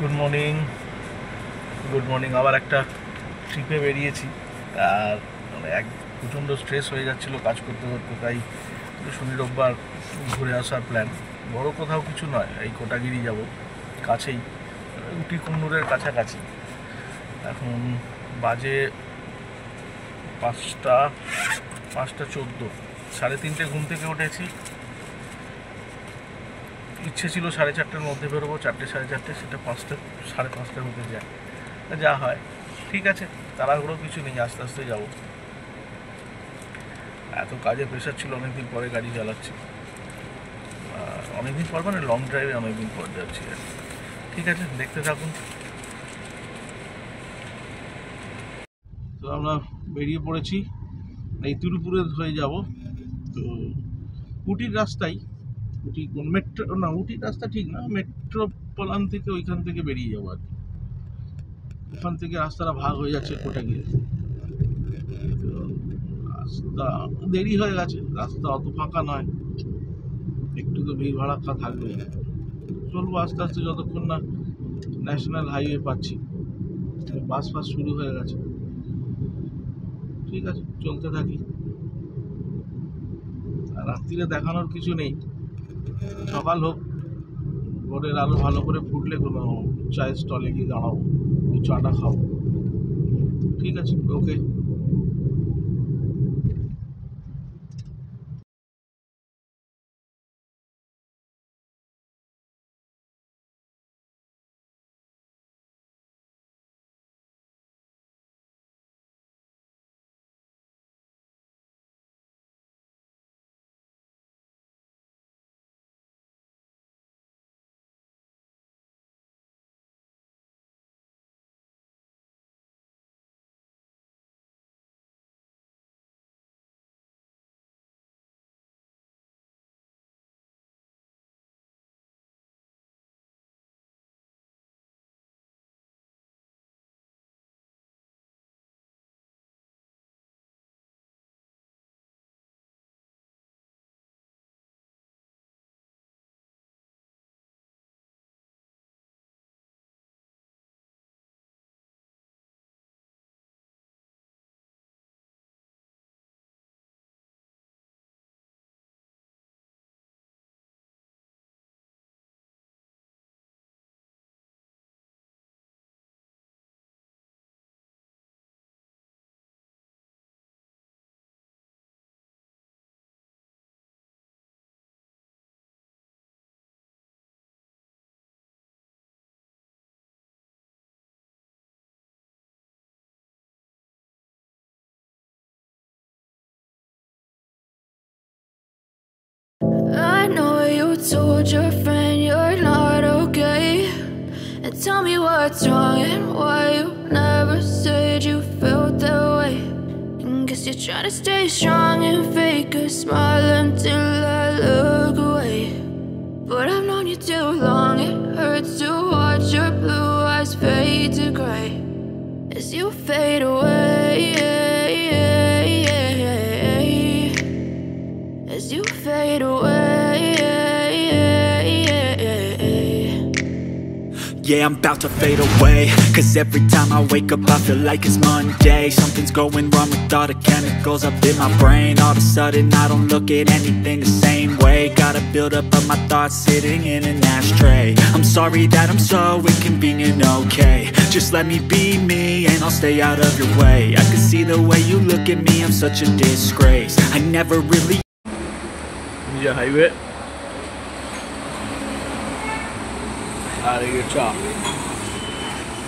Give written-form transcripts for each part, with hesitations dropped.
Good morning আবার একটা ট্রিপে বেরিয়েছি। আর এক প্রচণ্ড স্ট্রেস হয়ে যাচ্ছিলো কাজ করতে করতে, তাই শনি রোববার ঘুরে আসার প্ল্যান। বড় কোথাও কিছু নয়, এই কোটাগিরি যাব, কাছেই, উটি কুন্নুরের কাছাকাছি। এখন বাজে 5:14, 3:30 ঘুম থেকে উঠেছি। ইচ্ছে ছিল 4:30-র মধ্যে বেরোবো, 4টে 4:30, সেটা 5টা 5:30 হতে যায়, যা হয়। ঠিক আছে, তাড়াহুড়ো কিছু নেই, আস্তে আস্তে যাবো। এত কাজে প্রেশার ছিল, অনেকদিন পরে গাড়ি চালাচ্ছি, অনেকদিন পর মানে লং ড্রাইভে অনেকদিন পর যাচ্ছি আর। ঠিক আছে, দেখতে থাকুন। তো আমরা বেরিয়ে পড়েছি, এই তিরুপুরে হয়ে যাব। তো উটির রাস্তায়, উটি মেট্রো না, উটির রাস্তা ঠিক না, মেট্রোপলান থেকে ওইখান থেকে বেরিয়ে যাবো আর কি। ওখান থেকে রাস্তাটা ভাগ হয়ে যাচ্ছে কোটাগিরি। তো রাস্তা দেরি হয়ে গেছে, রাস্তা অত ফাঁকা নয়, একটু তো ভিড় ভাড়াক্কা থাকবেই। চলবো আস্তে আস্তে, যতক্ষণ না ন্যাশনাল হাইওয়ে পাচ্ছি। বাস ফাস শুরু হয়ে গেছে। ঠিক আছে, চলতে থাকি। আর রাত্রিরে দেখানোর কিছু নেই, সকাল হোক, ভোরের আলো ভালো করে ফুটলে কোনো চায়ের স্টলে গিয়ে দাঁড়াবো, চাটা খাবো। ঠিক আছে, ওকে। I know you told your friend you're not okay, and tell me what's wrong and why you never said you felt that way. And guess you're trying to stay strong and fake a smile until I look away. But I've known you too long, it hurts to watch your blue eyes fade to gray as you fade away, as you fade away. Yeah, I'm about to fade away, cause every time I wake up I feel like it's Monday. Something's going wrong with all the chemicals up in my brain. All of a sudden I don't look at anything the same way. Got a build up of my thoughts sitting in an ashtray. I'm sorry that I'm so inconvenient, okay. Just let me be me and I'll stay out of your way. I can see the way you look at me, I'm such a disgrace. I never really highway আর এই চা,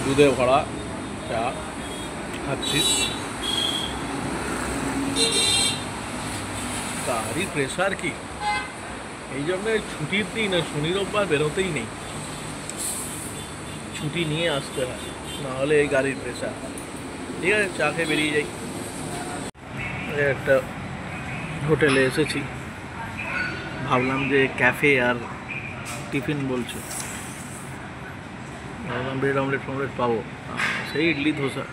দুধে ভরা চা খাচ্ছি। গাড়ি pressure কি, এই জন্য ছুটির দিন শনি রোববার বেরোতেই নেই, ছুটি নিয়ে আসতে হয়, নাহলে এই গাড়ির প্রেশার। ঠিক আছে, চা খেয়ে বেরিয়ে যাই। একটা হোটেলে এসেছি, ভাবলাম যে ক্যাফে আর টিফিন বলছো, ভাবলাম ব্রেড অমলেট ফমলেট পাবো, সেই ইডলি ধোসা।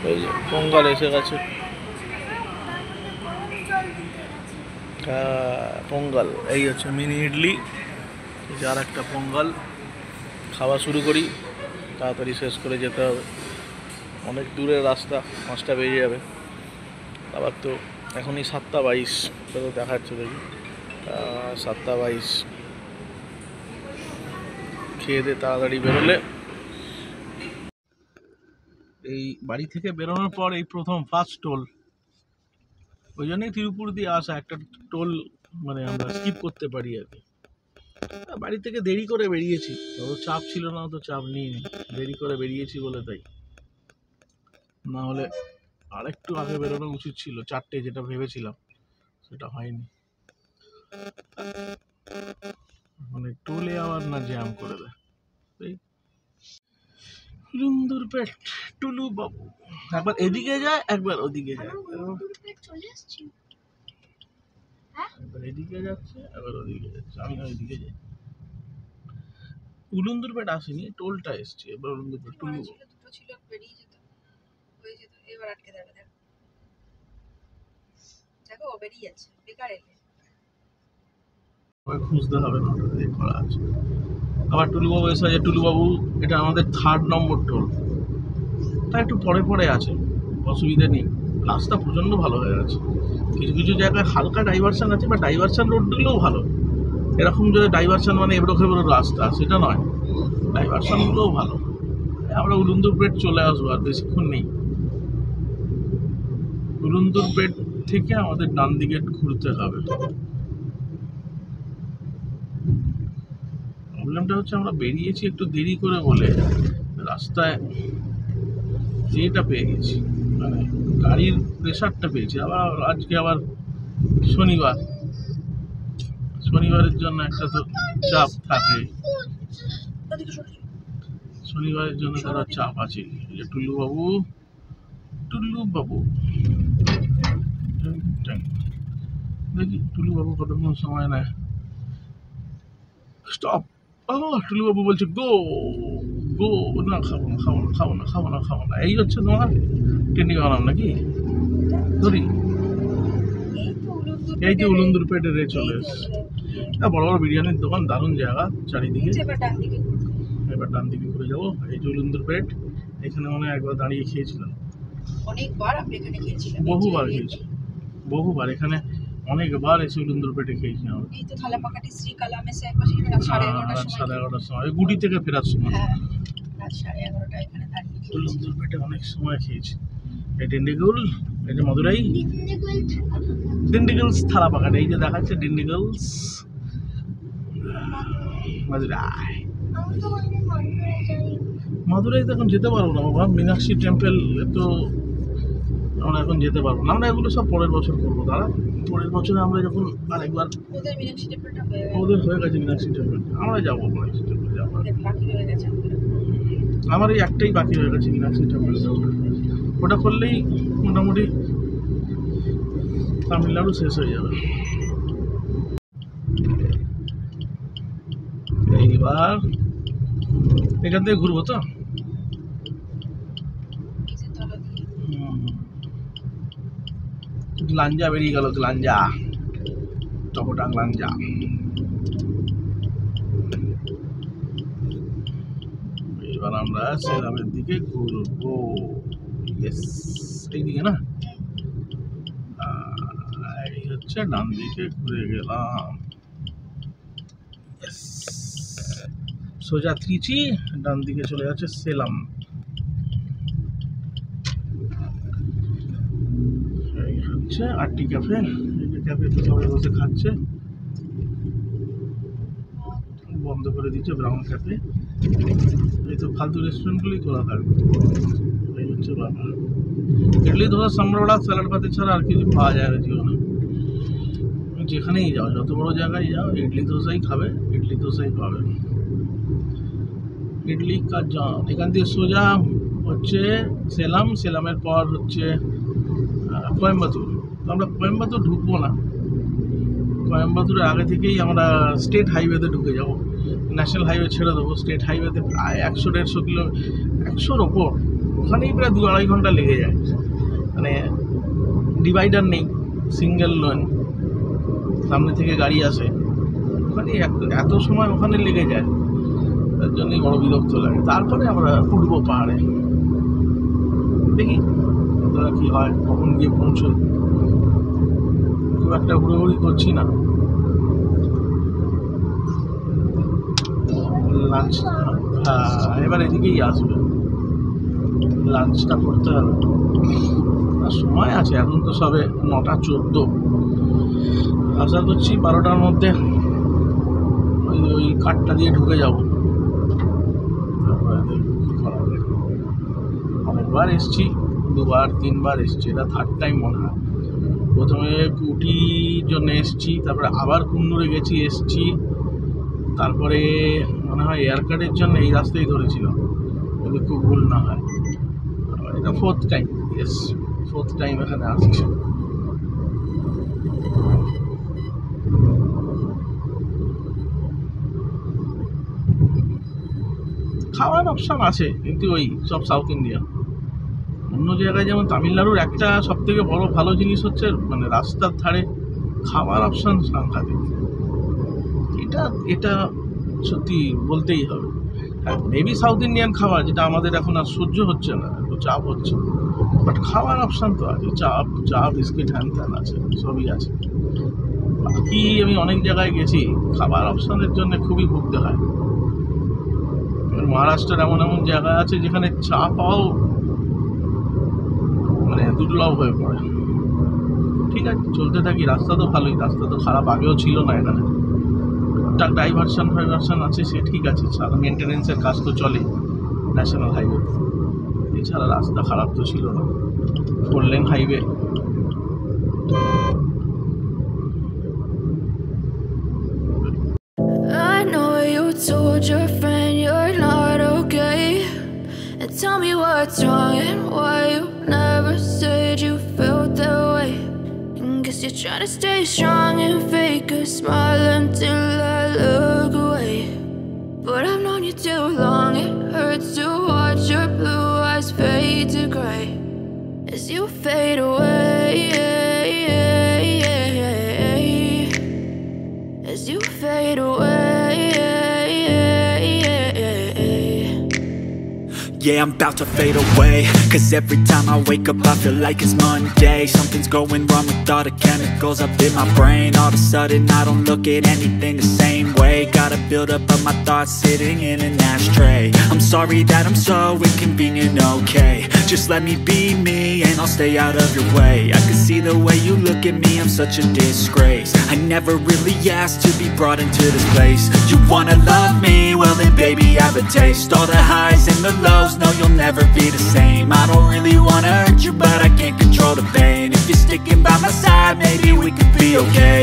ওই যে পঙ্গাল এসে গেছে, পঙ্গাল, এই হচ্ছে মিনি ইডলি, আর একটা পঙ্গাল, খাওয়া শুরু করি, তাড়াতাড়ি শেষ করে যেতে হবে। অনেক দূরের রাস্তা, 5টা বেজে যাবে। আবার তো এখনই 7:22, তো দেখাচ্ছে দেখি 7:22। খেয়ে দিয়ে তাড়াতাড়ি বেরোলে, এই বাড়ি থেকে বেরোনোর পর এই প্রথম ফার্স্ট টোল, ওই জন্যই তিরুপুর দিয়ে আসা। একটা টোল মানে আমরা স্কিপ করতে পারি আর কি। বাড়ি থেকে দেরি করে বেরিয়েছি, অত চাপ ছিল না, অত চাপ নিইনি, দেরি করে বেরিয়েছি বলে তাই। না হলে আরেকটু আগে বেরোনো উচিত ছিল, 4টে যেটা ভেবেছিলাম সেটা হয়নি। মানে টোলে আবার না জ্যাম করে দেয়। উলুন্দুরপেট টুলু বাবু একবার এদিকে যায়, একবার ওদিকে যায়, একবার এদিকে যাচ্ছে, একবার ওদিকে যাচ্ছে। আমি ওইদিকে যাই। উলুন্দুরপেট আসেনি, টোলটা এসছে। এবার উলুন্দুরপেট টুলু বাবু। এবার আটকে যাবে, দেখো ও বেরিয়ে যাচ্ছে, বেকার এলে খুঁজতে হবে না, ওটা দিয়ে করা আছে। আবার টুলুবাবু এসে আছে। টুলুবাবু এটা আমাদের 3rd নম্বর টোল, তা একটু পরে পরে আছে, অসুবিধা নেই। রাস্তা প্রচণ্ড ভালো হয়ে গেছে। কিছু কিছু জায়গায় হালকা ডাইভারশন আছে, বা ডাইভারশন রোডগুলোও ভালো। এরকম যে ডাইভারশন মানে এবড়ো খেবড়ো রাস্তা সেটা নয়, ডাইভারশনগুলোও ভালো। আমরা উলুন্দুরপেট চলে আসবো, আর বেশিক্ষণ নেই। উলুন্দুরপেট থেকে আমাদের ডান দিকে ঘুরতে হবে। প্রবলেমটা হচ্ছে আমরা বেরিয়েছি একটু দেরি করে বলে রাস্তায় এটা পেয়ে গেছি, মানে গাড়ির প্রেশারটা পেয়েছি। আবার আজকে আবার শনিবারের জন্য একটা তো চাপ থাকে, শনিবারের জন্য তারা চাপ আছে। টুলু বাবু দেখি টুলু বাবু কতক্ষণ সময় নেয়। স্টপ। টুলু বাবু বলছে গো গো। না, খাবো না। এই হচ্ছে তোমার টেন্ডি বানাম নাকি ধরি। এই যে উলুন্দুরপেটে চলে এসছে। বড় বড় বিরিয়ানির দোকান, দারুণ জায়গা চারিদিকে। এবার ডান দিকে ঘুরে যাবো। এই যে উলুন্দুরপেট, এখানে মনে হয় একবার দাঁড়িয়ে খেয়েছিলাম, অনেকবার আমরা এখানে খেয়েছিলাম, বহুবার এখানে অনেকবার এসে উলুন্দুরপেটে খেয়েছিলাম। এই তো থালাপাকাটি শ্রী কালামেসে একবার রাত 11:30 সময়, গুডি থেকে ফেরার সময়। হ্যাঁ, রাত 11:30 এখানে দাঁড়িয়ে উলুন্দুরপেটে অনেক সময় খেয়েছি। এই ডিন্ডিগুল, এই যে মদুরাই ডিন্ডিগলস থালাপাকাটি, এই যে দেখাচ্ছে ডিন্ডিগলস মাদুরাইতে এখন যেতে পারবো না বাবা, মীনাক্ষী টেম্পল তো আমরা এখন যেতে পারবো না। আমরা এগুলো সব পরের বছর করবো। দাঁড়া, পরের বছরে আমরা যখন আরেকবার ওদের হয়ে গেছে মীনাক্ষী টেম্পল, আমরা যাবো মীনাক্ষী টেম্পল যাবো। আমার এই একটাই বাকি হয়ে গেছে মীনাক্ষী টেম্পল, ওটা করলেই মোটামুটি তামিলনাড়ু শেষ হয়ে যাবে। এইবার এখান থেকে ঘুরবো তো। লাঞ্জা বেরিয়ে গেল, লাঞ্জা টপটাং লাঞ্জা। এবার আমরা সেলামের দিকে ঘুরবো। এইদিকে না, এই হচ্ছে ডান দিকে ঘুরে গেলাম। সোজা ত্রিচি, ডান দিকে চলে যাচ্ছে সেলাম। এই হচ্ছে আরটি ক্যাফে। এই যে ক্যাফেতে সবাই বসে খাচ্ছে, বন্ধ করে দিচ্ছে ব্রাউন ক্যাফে। এই তো ফালতু রেস্টুরেন্টগুলোই খোলা থাকবে। এই হচ্ছে ব্যাপার। ইডলি ধোসা সাম্বর স্যালাড পাতে ছাড়া আর কিছু পাওয়া যায় না জীবনে। যেখানেই যাও, যত বড় জায়গায় যাও, ইডলি ধোসাই খাবে, ইডলি ধোসাই পাবে। ইডলি কা জাম। এখান থেকে সোজা হচ্ছে সেলাম, সেলামের পর হচ্ছে কোয়েম্বাতুর। তো আমরা কোয়েম্বাতুর ঢুকবো না, কোয়েম্বাতুরের আগে থেকেই আমরা স্টেট হাইওয়েতে ঢুকে যাব। ন্যাশনাল হাইওয়ে ছেড়ে দেবো, স্টেট হাইওয়েতে প্রায় 100-150 কিলো, 100-র ওপর। ওখানেই প্রায় 2-2.5 ঘন্টা লেগে যায়। মানে ডিভাইডার নেই, সিঙ্গেল লেন, সামনে থেকে গাড়ি আসে, ওখানে এত সময় ওখানে লেগে যায়। তার জন্যই বড় বিরক্ত লাগে। তারপরে আমরা উঠবো পাহাড়ে, দেখি কতটা কি হয়, কখন গিয়ে পৌঁছই। খুব একটা ঘুরোঘুরি করছি না। লাঞ্চ, হ্যাঁ এবার এদিকেই আসবে, লাঞ্চটা করতে হবে। আর সময় আছে, এখন তো সবে 9:14। আশা করছি 12টার মধ্যে ওই কাঠটা দিয়ে ঢুকে যাব। তারপরে দেখব কি করা যায়। অনেকবার এসছি, 2-3বার এসছি, এটা 3rd টাইম মনে হয়। প্রথমে কুটির জন্য এসছি, তারপরে আবার কুন্নুরে গেছি এসছি, তারপরে মনে হয় এয়ার কার্ডের জন্য এই রাস্তায় ধরেছিলাম, যদি খুব ভুল না হয়। এটা 4th time, yes 4th time এখানে আসছি। খাওয়ার অপশান আছে, কিন্তু ওই সব সাউথ ইন্ডিয়ান। অন্য জায়গায় যেমন তামিলনাড়ুর একটা সব থেকে বড় ভালো জিনিস হচ্ছে মানে রাস্তার ধারে খাওয়ার অপশান সাংঘাতিক। এটা এটা সত্যি বলতেই হবে। হ্যাঁ, মেবি সাউথ ইন্ডিয়ান খাবার যেটা আমাদের এখন আর সহ্য হচ্ছে না, একটু চাপ হচ্ছে, বাট খাওয়ার অপশান তো আছে। চা বিস্কিট হ্যান ত্যান আছে, সবই আছে। বাকি আমি অনেক জায়গায় গেছি, খাবার অপশানের জন্য খুবই ভুগতে হয়। মহারাষ্ট্রের এমন এমন জায়গা আছে যেখানে চা পাওয়াও মানে দুর্লভ হয়ে পড়ে। ঠিক আছে, চলতে থাকি। রাস্তা তো ভালোই, রাস্তা তো খারাপ আগেও ছিল না এখানে। টুকটাক ডাইভারশন আছে, সে ঠিক আছে। সারা মেনটেনেন্সের কাজ তো চলে ন্যাশনাল হাইওয়ে, এছাড়া রাস্তা খারাপ তো ছিল না। 4 lane highway. I know you told your friend you're not okay, and tell me what's wrong and why you never said you felt that way. And guess you're trying to stay strong and fake a smile until I look away. But I've known you too long, it hurts to watch your blue eyes fade to gray as you fade away, as you fade away. Yeah, I'm about to fade away, 'cause every time I wake up I feel like it's Monday. Something's going wrong with all the chemicals up in my brain. All of a sudden I don't look at anything the same way. Gotta build up of my thoughts sitting in an ashtray. I'm sorry that I'm so inconvenient, okay. Just let me be me and I'll stay out of your way. I can see the way you look at me, I'm such a disgrace. I never really asked to be brought into this place. You wanna love me? Well then baby I have a taste. All the highs and the lows, no you'll never be the same. I don't really wanna hurt you, but I can't control the pain. If you're sticking by my side, maybe we could be okay.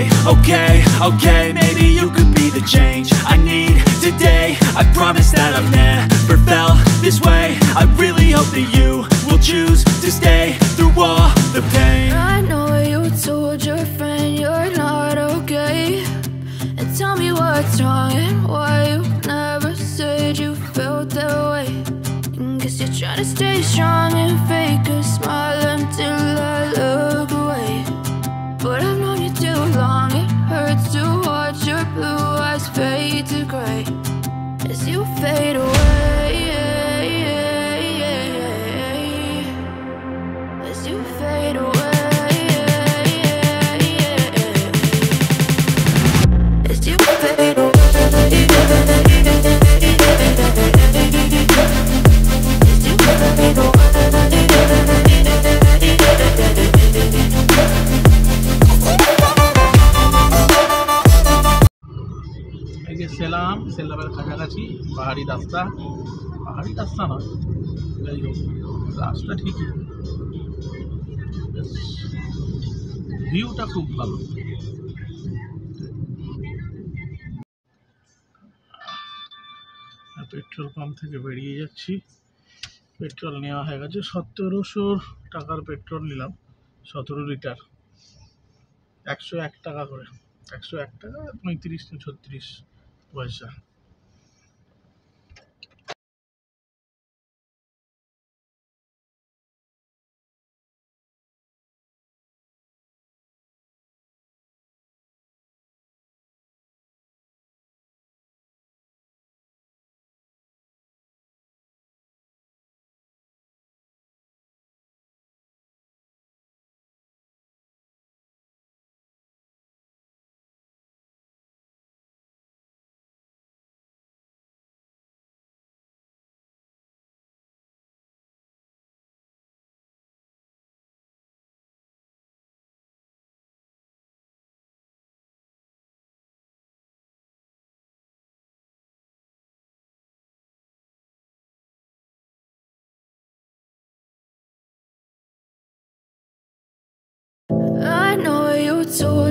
Okay, maybe you could be the change I need today. I promise that I've never felt this way. I really hope that you will choose to stay through all the pain. I know you told your friend you're not okay, and tell me what's wrong and why you never said you felt that way. And guess you're trying to stay strong and fake a smile until I look away. But I've known you too long, it hurts to watch your blue eyes fade to gray as you fade away, as you fade away, as you fade away, as you fade away. এই যে সেলামের কাছাকাছি পাহাড়ি রাস্তা নয়, যাই হোক রাস্তা ঠিকই, ভিউটা খুব ভালো। পেট্রোল পাম্প থেকে বেরিয়ে যাচ্ছি। পেট্রোল নেওয়া হয়ে গেছে, 1700 টাকার পেট্রোল নিলাম, 17 লিটার, 101 টাকা করে, 101 টাকা 35-36 পয়সা।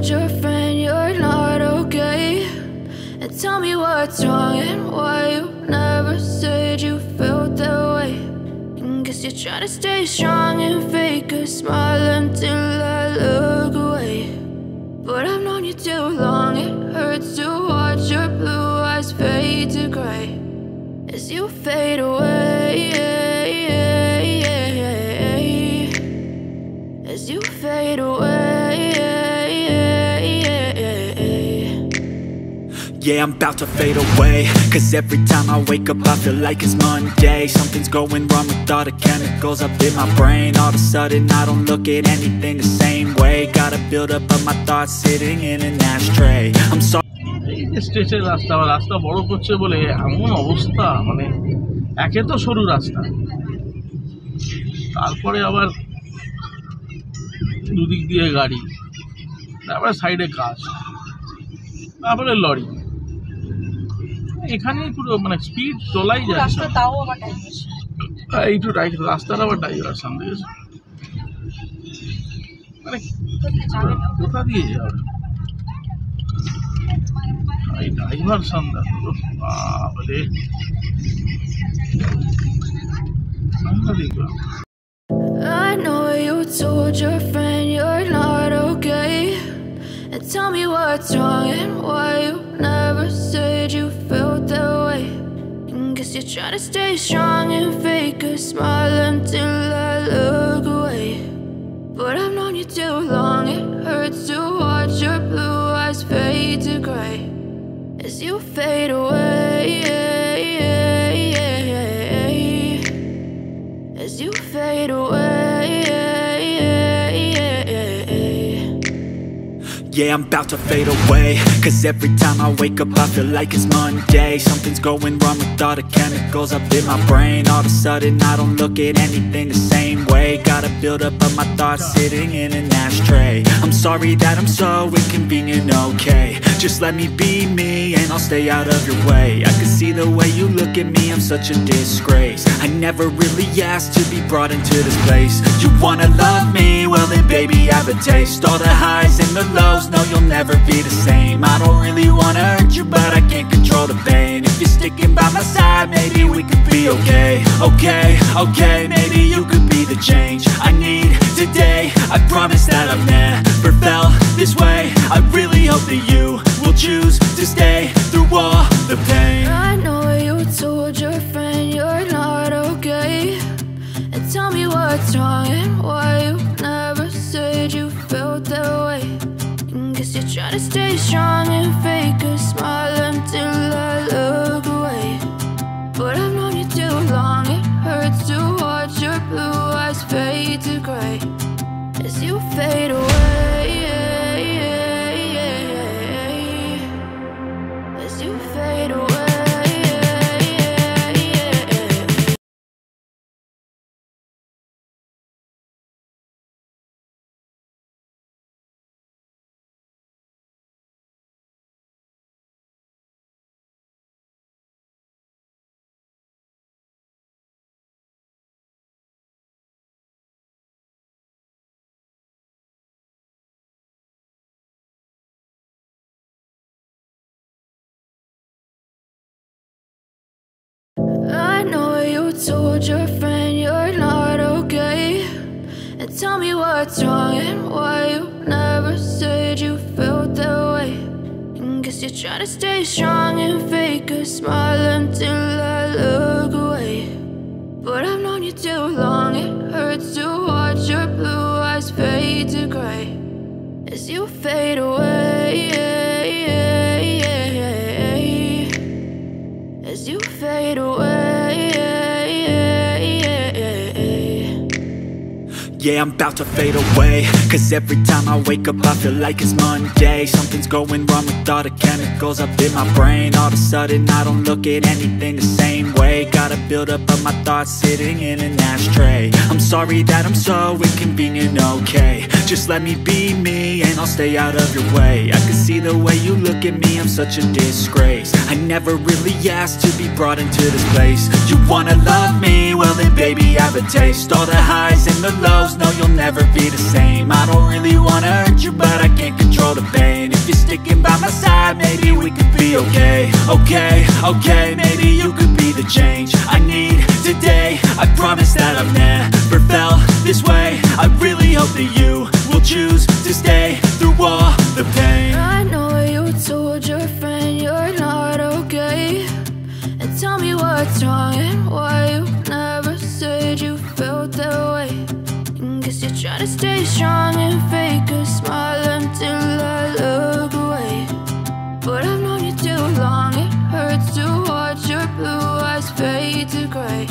told your friend you're not okay? And tell me what's wrong and why you never said you felt that way. And guess you're trying to stay strong and fake a smile until I look away. But I've known you too long, it hurts to watch your blue eyes fade to gray as you fade away, as you fade away. Yeah, I'm about to fade away, 'cause every time I wake up I feel like it's Monday. Something's going wrong with all the chemicals up in my brain. All of a sudden I don't look at anything the same way. Gotta build up of my thoughts sitting in an ashtray. I'm sorry. এই যে স্টেশনের রাস্তা বা রাস্তা বড় করছে বলে এমন অবস্থা, মানে একে তো সরু রাস্তা, তারপরে আবার দুদিক দিয়ে গাড়ি, তারপরে সাইডে কাজ, তারপরে লরি, এখানেই পুরো মানে স্পিড চলাই যাচ্ছে। রাস্তা তাও আবার ডাইভার্স। এইটু রাস্তার আবার ডাইভার সামনে গেছে, মানে কোথা দিয়ে যাবে এই ড্রাইভার সামনে? বাবারে, আমরা দেখলাম। I know you told your friend you're not okay. And tell me what's wrong and why you never said you felt that way. And guess you're trying to stay strong and fake a smile until I look away. But I've known you too long, it hurts to watch your blue eyes fade to gray as you fade away, as you fade away. Yeah, I'm about to fade away, 'cause every time I wake up I feel like it's Monday. Something's going wrong with all the chemicals up in my brain. All of a sudden I don't look at anything the same way. Gotta build up of my thoughts sitting in an ashtray. I'm sorry that I'm so inconvenient, okay? Just let me be me and I'll stay out of your way. I can see the way you look at me, I'm such a disgrace. I never really asked to be brought into this place. You wanna love me? Well then baby have a taste. All the highs and the lows, no you'll never be the same. I don't really wanna hurt you but I can't control the pain. If you're sticking by my side maybe we could be okay. Okay, maybe you could be the change I need today. I promise that I've never felt this way. I really hope that you will choose to stay through all the pain. I know you told your friend you're not okay. And tell me what's wrong and why you never said you felt that way. And guess you're trying to stay strong and fake a smile until I look away. But I've known you too long, it hurts to watch your blue eyes fade to gray as you fade away, as you fade away. I know you told your friend you're not okay. And tell me what's wrong and why you never said you felt that way. And guess you're trying to stay strong and fake a smile until I look away. But I've known you too long, it hurts to watch your blue eyes fade to gray as you fade away, as you fade away. Yeah, I'm about to fade away, 'cause every time I wake up I feel like it's Monday. Something's going wrong with all the chemicals up in my brain. All of a sudden I don't look at anything the same way. Gotta build up of my thoughts sitting in an ashtray. I'm sorry that I'm so inconvenient, okay? Just let me be me and I'll stay out of your way. I can see the way you look at me, I'm such a disgrace. I never really asked to be brought into this place. You wanna love me? Well then baby have a taste. All the highs and the lows, just know you'll never be the same. I don't really wanna hurt you, but I can't control the pain. If you're sticking by my side, maybe we could be okay. Okay, maybe you could be the change I need today. I promise that I've never felt this way. I really hope that you will choose to stay through all the pain. I know you told your friend you're not okay, and tell me what's wrong and why you never said you felt that way. Guess you're trying to stay strong and fake a smile until I look away. But I've known you too long, it hurts to watch your blue eyes fade to gray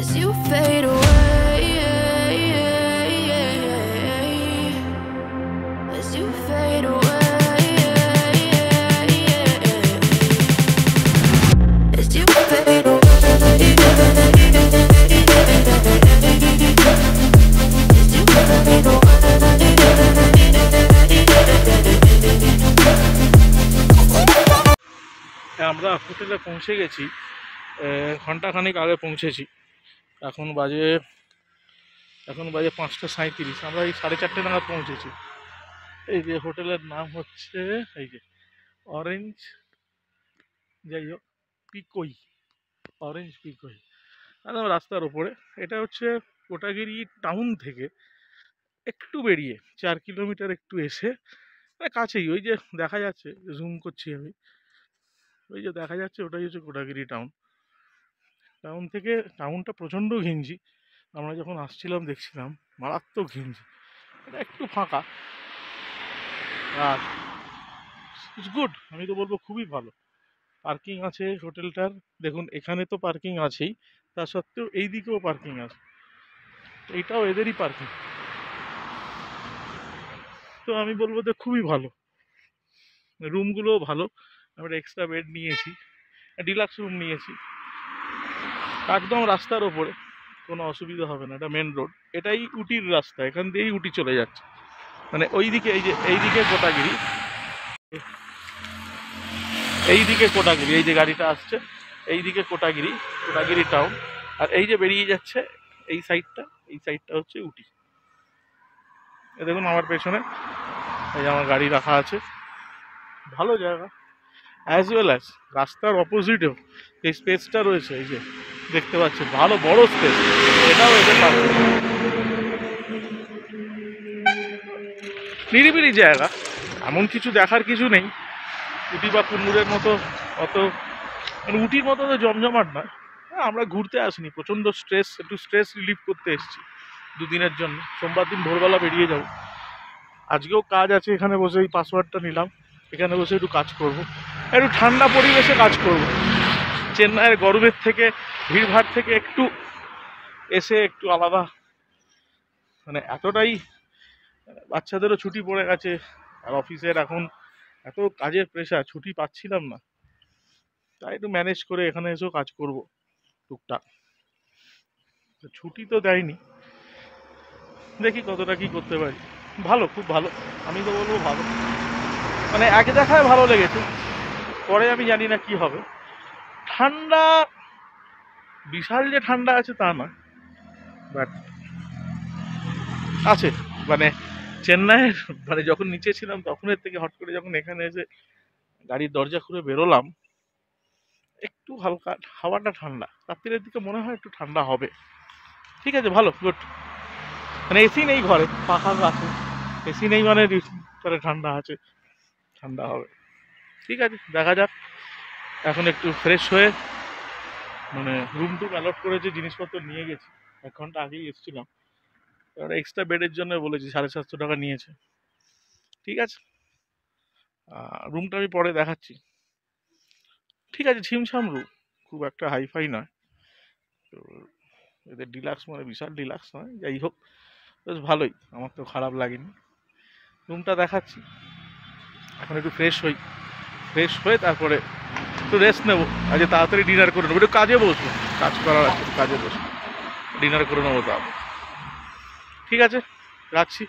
as you fade away. As you fade away. As you fade away. আমরা হোটেলে পৌঁছে গেছি, ঘন্টাখানিক আগে পৌঁছেছি। এখন বাজে 5:37। আমরা এই 4:30 নাগাদ পৌঁছেছি। এই যে হোটেলের নাম হচ্ছে এই যে অরেঞ্জ, যাই হোক পিকই, অরেঞ্জ পিকই, একদম রাস্তার ওপরে। এটা হচ্ছে কোটাগিরি টাউন থেকে একটু বেরিয়ে 4 কিলোমিটার একটু এসে, মানে কাছেই, ওই যে দেখা যাচ্ছে, জুম করছি আমি, ওই যে দেখা যাচ্ছে ওটাই হচ্ছে কোটাগিরি টাউন। টাউনটা প্রচণ্ড ঘিঞ্জি। আমরা যখন আসছিলাম দেখছিলাম মারাত্মক ঘিঞ্জি। এটা একটু ফাঁকা আর ইটস গুড, আমি তো বলবো খুবই ভালো। পার্কিং আছে হোটেলটার, দেখুন এখানে তো পার্কিং আছেই, তা সত্ত্বেও এই দিকেও পার্কিং আছে, এইটাও এদেরই পার্কিং। তো আমি বলবো যে খুবই ভালো, রুমগুলোও ভালো। আমরা এক্সট্রা বেড নিয়েছি, ডিলাক্স রুম নিয়েছি, একদম রাস্তার ওপরে, কোনো অসুবিধা হবে না। এটা মেন রোড, এটাই উটির রাস্তা, এখান দিয়েই উটি চলে যাচ্ছে। মানে ওই দিকে, এইদিকে কোটাগিরি, এইদিকে কোটাগিরি, এই যে গাড়িটা আসছে এইদিকে কোটাগিরি টাউন, আর এই যে বেরিয়ে যাচ্ছে এই সাইডটা হচ্ছে উটি। এ দেখুন আমার পেছনে এই যে আমার গাড়ি রাখা আছে, ভালো জায়গা। অ্যাজ ওয়েল অ্যাজ রাস্তার অপোজিটেও এই স্পেসটা রয়েছে, এই যে দেখতে পাচ্ছেন, ভালো বড় স্পেস, এটাও এদের পাবে। নিরিবিলি জায়গা, এমন কিছু দেখার কিছু নেই। উটি বা কুন্নুরের মতো অত, মানে উটির মতো তো জমজমাট নয়। আমরা ঘুরতে আসিনি, প্রচণ্ড একটু স্ট্রেস রিলিফ করতে এসেছি 2 দিনের জন্য। সোমবার দিন ভোরবেলা বেরিয়ে যাব। আজকেও কাজ আছে, এখানে বসে এই পাসওয়ার্ডটা নিলাম, এখানে বসে একটু কাজ করব, একটু ঠান্ডা পরিবেশে কাজ করব। চেন্নাইয়ের গরমের থেকে, ভিড়ভাড় থেকে একটু এসে একটু আলাদা, মানে এতটাই বাচ্চাদেরও ছুটি পড়ে গেছে, আর অফিসের এখন এত কাজের প্রেশার, ছুটি পাচ্ছিলাম না, তাই একটু ম্যানেজ করে এখানে এসেও কাজ করব টুকটাক। ছুটি তো দেয়নি, দেখি কতটা কি করতে পারি। ভালো, খুব ভালো, আমি তো বলবো ভালো। মানে এক দেখায় ভালো লেগেছে, পরে আমি জানি না কি হবে। ঠান্ডা, বিশাল যে ঠান্ডা আছে তা না, বাট আছে। মানে চেন্নাইয়ের, মানে যখন নিচে ছিলাম তখনের থেকে হট করে যখন এখানে এসে গাড়ির দরজা খুলে বেরোলাম, একটু হালকা হাওয়াটা ঠান্ডা, রাত্রির দিকে মনে হয় একটু ঠান্ডা হবে। ঠিক আছে, ভালো, গুড। মানে এসি নেই ঘরে, পাখা আছে, এসি নেই মানে ঘরে ঠান্ডা আছে, ঠান্ডা হবে। ঠিক আছে, দেখা যাক। এখন একটু ফ্রেশ হয়ে, মানে রুম টুম অ্যালট করেছে, জিনিসপত্র নিয়ে গেছি, 1 ঘন্টা আগেই এসেছিলাম। এবার এক্সট্রা বেডের জন্য বলেছি, 750 টাকা নিয়েছে। ঠিক আছে, রুমটা আমি পরে দেখাচ্ছি। ঠিক আছে, ছিমছাম রুম, খুব একটা হাইফাই নয়। তো এদের ডিলাক্স মানে বিশাল ডিলাক্স নয়, যাই হোক বেশ ভালোই, আমার তো খারাপ লাগেনি। রুমটা দেখাচ্ছি। এখন একটু ফ্রেশ হয়ে তারপরে একটু রেস্ট নেবো। আজকে তাড়াতাড়ি ডিনার করে নেবো, একটু কাজে বসবো, কাজ করার আছে, কাজে বসবো, ডিনার করে নেবো তারপর। ঠিক আছে, রাখছি।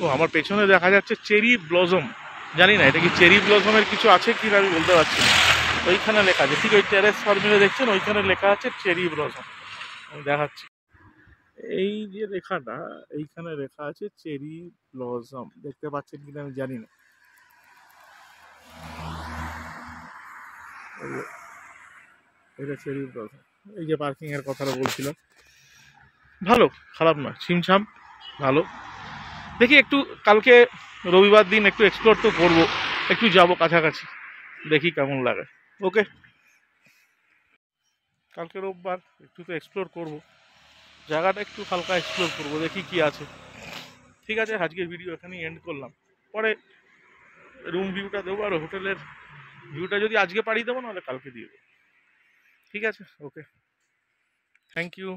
ও আমার পেছনে দেখা যাচ্ছে চেরি ব্লজম, জানি না এটা কি চেরি ব্লজমের কিছু আছে কি না আমি বলতে পারছি না। ওইখানে লেখা আছে, ঠিক ওই টেরেস ফার্মিলে দেখছেন, ওইখানে লেখা আছে চেরি ব্লজম, আমি দেখাচ্ছি। এই যে রেখাটা, এইখানে লেখা আছে চেরি ব্লসম, দেখতে পাচ্ছেন কিনা আমি জানি না। এই যে, এটা চেরি ব্লসম। এই যে পার্কিং এর কথাটা বলছিলাম, ভালো, খারাপ নয়, ছিমছাম, ভালো। দেখি একটু কালকে রবিবার দিন একটু এক্সপ্লোর তো করবো, একটু যাব কাছাকাছি, দেখি কেমন লাগে। ওকে, কালকে রোববার একটু তো এক্সপ্লোর করবো, জায়গাটা একটু হালকা এক্সপ্লোর করবো, দেখি কি আছে। ঠিক আছে, আজকের ভিডিও এখানেই এন্ড করলাম। পরে রুম ভিউটা দেবো, আর হোটেলের ভিউটা যদি আজকে পাঠিয়ে দেবো, নাহলে কালকে দিয়ে দেবো। ঠিক আছে, ওকে, থ্যাংক ইউ।